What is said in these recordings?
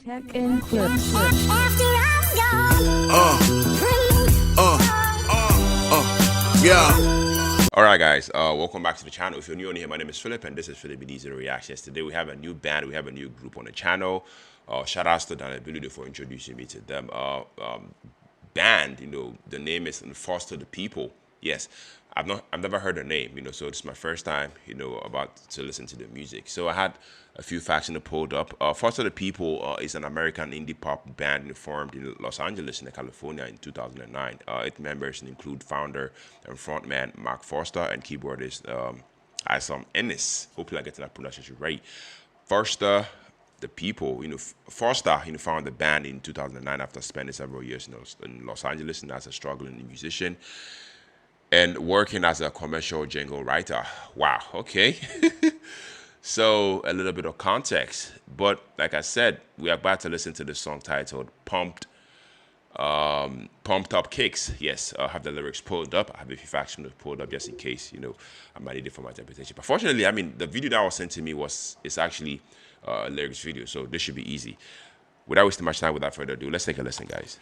Tech and clips. After I'm gone. Yeah. All right, guys. Welcome back to the channel. If you're new on here, my name is Philip, and this is Philiminizzyvlogs. Today we have a new band, we have a new group on the channel. Shout out to Dan Ability for introducing me to them. Band, the name is Unforgettable People. Yes, I've never heard the name, so it's my first time, about to listen to the music. So I had a few facts pulled up. Foster the People is an American indie pop band formed in Los Angeles, in California, in 2009. Its members include founder and frontman Mark Foster and keyboardist Isam Ennis. Hopefully, I get that pronunciation right. Foster the People, Foster, founded the band in 2009 after spending several years in Los Angeles and as a struggling musician and working as a commercial jingle writer. Wow, okay. So a little bit of context, but like I said, we are about to listen to the song titled Pumped Up Kicks. Yes, I have the lyrics pulled up. I have a few facts pulled up just in case, I might need it for my interpretation. But fortunately, the video that was sent to me is actually a lyrics video, so this should be easy. Without wasting much time, without further ado, let's take a listen, guys.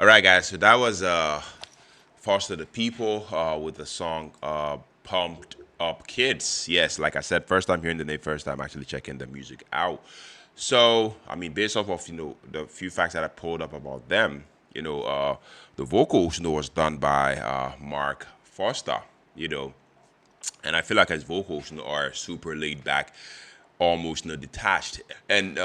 All right, guys. So that was Foster the People with the song Pumped Up Kids. Yes, like I said, first time hearing the name, first time actually checking the music out. So, I mean, based off of, the few facts that I pulled up about them, the vocals, was done by Mark Foster, you know, and I feel like his vocals, are super laid back, almost, detached, and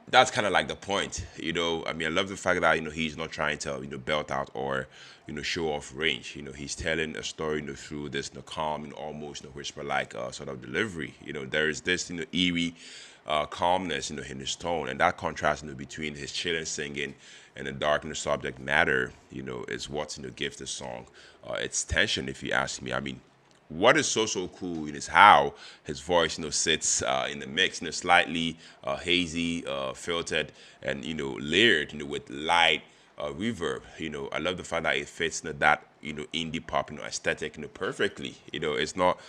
that's kind of like the point. I mean, I love the fact that he's not trying to belt out or show off range. He's telling a story through this calm and almost whisper like sort of delivery. There is this eerie calmness in his tone, and that contrast between his chilling singing and the dark subject matter is what gives the song its tension, if you ask me. I mean, what is so cool is how his voice sits in the mix, slightly hazy, filtered, and layered with light reverb. I love the fact that it fits that indie pop aesthetic perfectly. It's not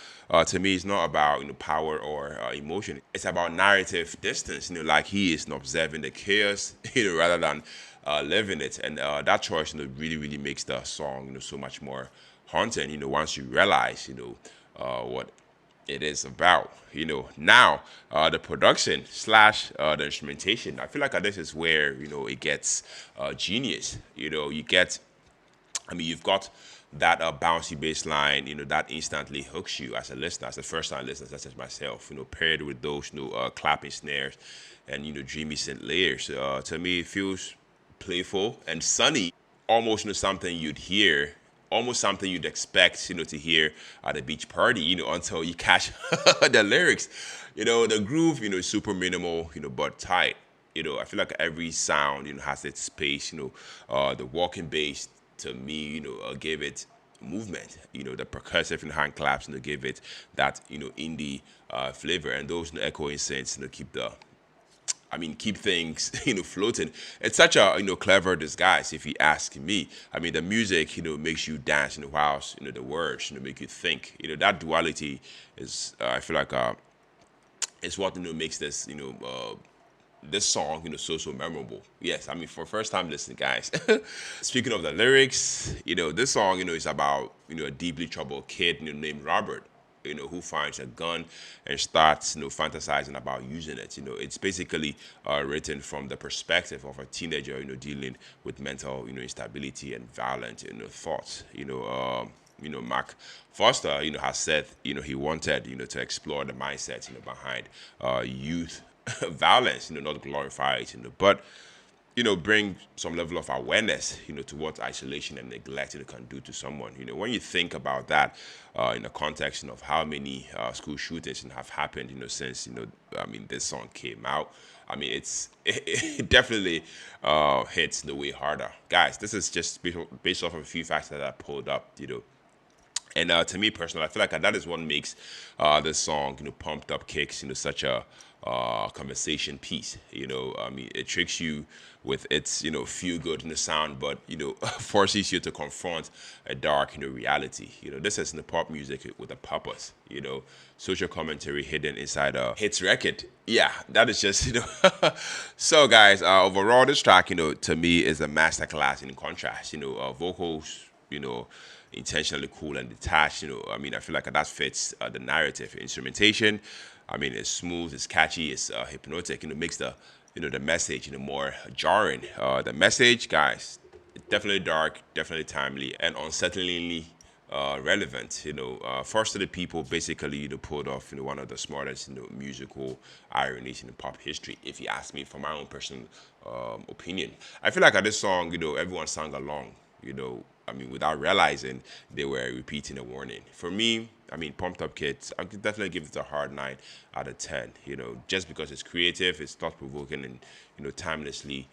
to me, it's not about power or emotion. It's about narrative distance. Like he is observing the chaos rather than living it, and that choice really makes the song so much more haunting. Once you realize what it is about. Now the production slash the instrumentation. I feel like this is where it gets genius. You get, I mean, you've got that bouncy bass line, that instantly hooks you as a listener, as a first time listener, such as myself, paired with those clapping snares and dreamy synth layers. To me, it feels playful and sunny, almost something you'd hear, almost something you'd expect to hear at a beach party, until you catch the lyrics. The groove is super minimal, but tight. I feel like every sound has its space. The walking bass to me gave it movement. The percussive hand claps give it that indie flavor, and those echoing synths keep the, I mean, keep things floating. It's such a clever disguise, if you ask me. I mean, the music makes you dance, whilst the words make you think. That duality is, I feel like, is what makes this this song so memorable. Yes, I mean, for first time listening, guys. Speaking of the lyrics, this song is about a deeply troubled kid named Robert, who finds a gun and starts, fantasizing about using it. It's basically written from the perspective of a teenager, dealing with mental, instability and violent, thoughts. Mark Foster, has said, he wanted, to explore the mindset, behind youth violence, not glorify it, but bring some level of awareness, to what isolation and neglect can do to someone. When you think about that, in the context of how many school shootings have happened, since I mean, this song came out. I mean, it definitely hits the way harder, guys. This is just based off of a few facts that I pulled up, and to me personally, I feel like that is what makes this song, pumped up kicks, such a conversation piece. I mean, it tricks you with its, feel good in the sound, but forces you to confront a dark, reality. This is the pop music with a purpose. Social commentary hidden inside a hits record. Yeah, that is just So, guys, overall, this track, to me is a masterclass in contrast. Vocals, intentionally cool and detached. I mean, I feel like that fits the narrative. Instrumentation, I mean, it's smooth, it's catchy, it's hypnotic. Makes the the message more jarring. The message, guys, definitely dark, definitely timely, and unsettlingly relevant. First of the People basically pulled off one of the smartest musical ironies in pop history. If you ask me, from my own personal opinion, I feel like at this song, everyone sang along. I mean, without realizing they were repeating a warning. For me, I mean, Pumped Up Kids, I could definitely give it a hard 9 out of 10. Just because it's creative, it's thought provoking, and timelessly,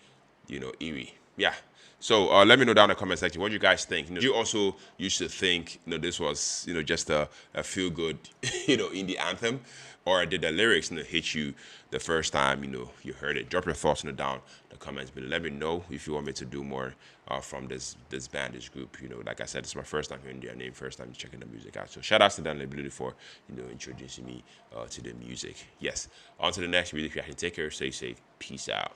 eerie. Yeah. So let me know down in the comment section what you guys think. You also used to think this was just a feel good indie anthem, or did the lyrics hit you the first time you heard it? Drop your thoughts down in the comments below. Let me know if you want me to do more from this band, this group. Like I said, it's my first time hearing their name, first time checking the music out. So shout out to Dan Ability for introducing me to the music. Yes. On to the next music reaction. Take care, stay safe, peace out.